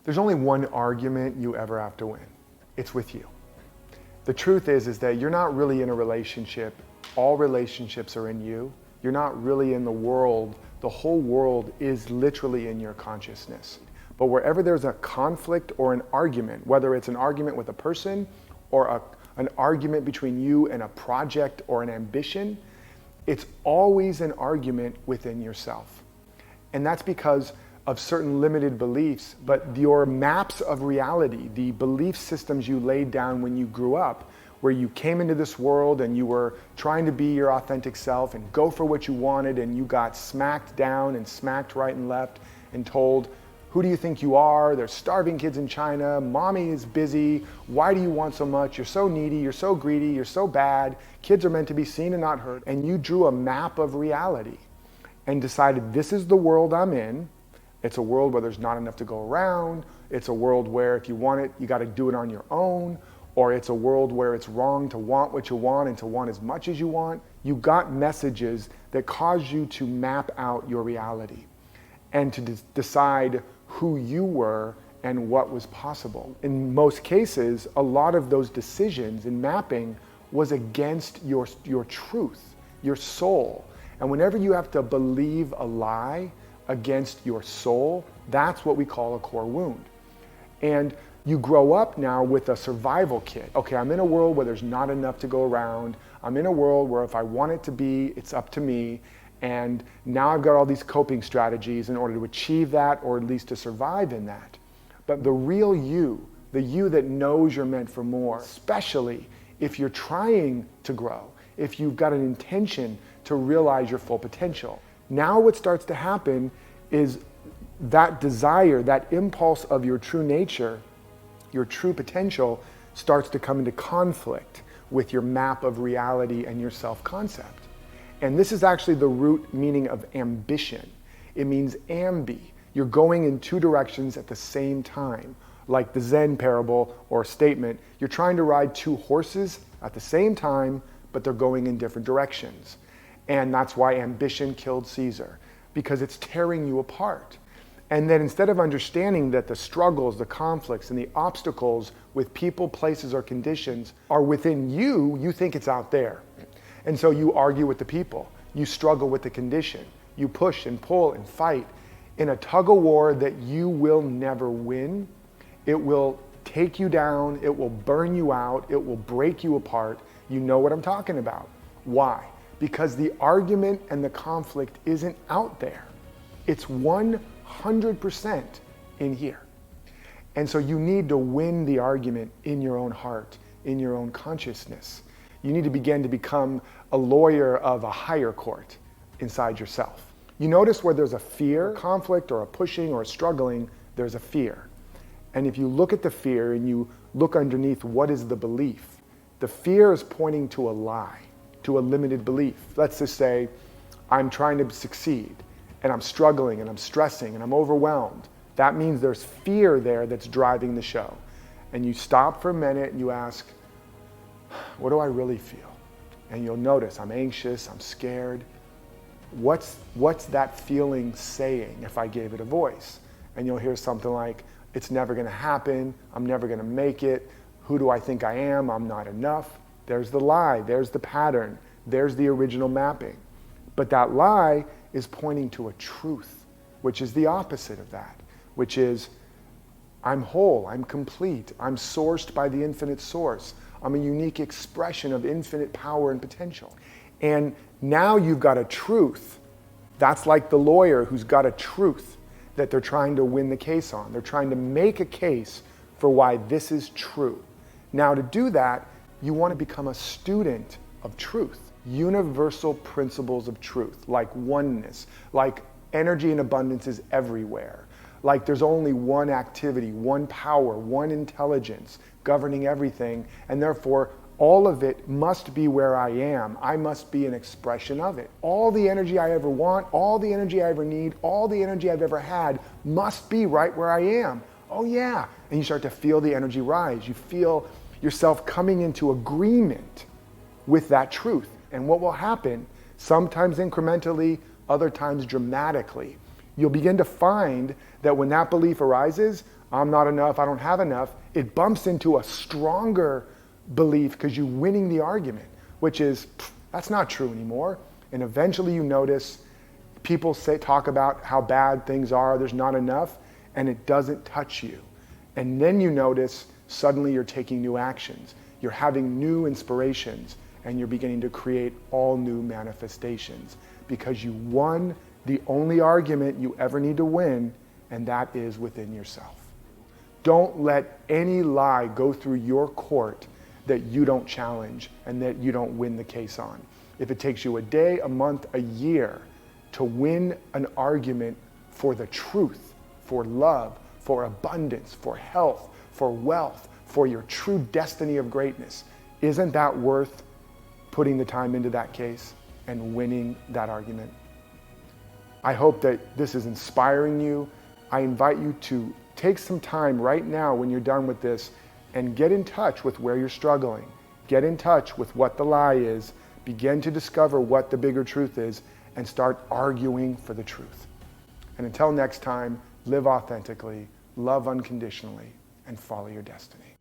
There's only one argument you ever have to win. It's with you. The truth is that you're not really in a relationship. All relationships are in you. You're not really in the world. The whole world is literally in your consciousness. But wherever there's a conflict or an argument, whether it's an argument with a person or an argument between you and a project or an ambition, it's always an argument within yourself. And that's because of certain limited beliefs, but your maps of reality, the belief systems you laid down when you grew up, where you came into this world and you were trying to be your authentic self and go for what you wanted, and you got smacked down and smacked right and left and told, who do you think you are? There's starving kids in China, mommy is busy, why do you want so much? You're so needy, you're so greedy, you're so bad, kids are meant to be seen and not heard. And you drew a map of reality and decided, this is the world I'm in. It's a world where there's not enough to go around. It's a world where if you want it, you got to do it on your own. Or it's a world where it's wrong to want what you want and to want as much as you want. You got messages that cause you to map out your reality and to decide who you were and what was possible. In most cases, a lot of those decisions in mapping was against your truth, your soul. And whenever you have to believe a lie against your soul, that's what we call a core wound. And you grow up now with a survival kit. Okay, I'm in a world where there's not enough to go around. I'm in a world where if I want it to be, it's up to me. And now I've got all these coping strategies in order to achieve that, or at least to survive in that. But the real you, the you that knows you're meant for more, especially if you're trying to grow, if you've got an intention to realize your full potential. Now what starts to happen is that desire, that impulse of your true nature, your true potential, starts to come into conflict with your map of reality and your self-concept. And this is actually the root meaning of ambition. It means ambi. You're going in two directions at the same time. Like the Zen parable or statement, you're trying to ride two horses at the same time, but they're going in different directions. And that's why ambition killed Caesar, because it's tearing you apart. And then instead of understanding that the struggles, the conflicts, and the obstacles with people, places, or conditions are within you, you think it's out there. And so you argue with the people, you struggle with the condition, you push and pull and fight in a tug of war that you will never win. It will take you down, it will burn you out, it will break you apart. You know what I'm talking about. Why? Because the argument and the conflict isn't out there. It's 100% in here. And so you need to win the argument in your own heart, in your own consciousness. You need to begin to become a lawyer of a higher court inside yourself. You notice where there's a fear, conflict, or a pushing or a struggling, there's a fear. And if you look at the fear and you look underneath what is the belief, the fear is pointing to a lie, to a limited belief. Let's just say, I'm trying to succeed, and I'm struggling, and I'm stressing, and I'm overwhelmed. That means there's fear there that's driving the show. And you stop for a minute and you ask, what do I really feel? And you'll notice, I'm anxious, I'm scared. What's that feeling saying if I gave it a voice? And you'll hear something like, it's never gonna happen, I'm never gonna make it, who do I think I am, I'm not enough. There's the lie, there's the pattern, there's the original mapping. But that lie is pointing to a truth, which is the opposite of that, which is, I'm whole, I'm complete, I'm sourced by the infinite source. I'm a unique expression of infinite power and potential. And now you've got a truth. That's like the lawyer who's got a truth that they're trying to win the case on. They're trying to make a case for why this is true. Now to do that, you want to become a student of truth. Universal principles of truth, like oneness, like energy and abundance is everywhere. Like there's only one activity, one power, one intelligence governing everything, and therefore all of it must be where I am. I must be an expression of it. All the energy I ever want, all the energy I ever need, all the energy I've ever had must be right where I am. Oh yeah. And you start to feel the energy rise. You feel yourself coming into agreement with that truth. And what will happen, sometimes incrementally, other times dramatically, you'll begin to find that when that belief arises, I'm not enough, I don't have enough, it bumps into a stronger belief because you're winning the argument, which is, that's not true anymore. And eventually you notice people talk about how bad things are, there's not enough, and it doesn't touch you. And then you notice suddenly you're taking new actions, you're having new inspirations, and you're beginning to create all new manifestations because you won the only argument you ever need to win, and that is within yourself. Don't let any lie go through your court that you don't challenge and that you don't win the case on. If it takes you a day, a month, a year to win an argument for the truth, for love, for abundance, for health, for wealth, for your true destiny of greatness, isn't that worth putting the time into that case and winning that argument? I hope that this is inspiring you. I invite you to take some time right now when you're done with this and get in touch with where you're struggling. Get in touch with what the lie is, begin to discover what the bigger truth is, and start arguing for the truth. And until next time, live authentically, love unconditionally, and follow your destiny.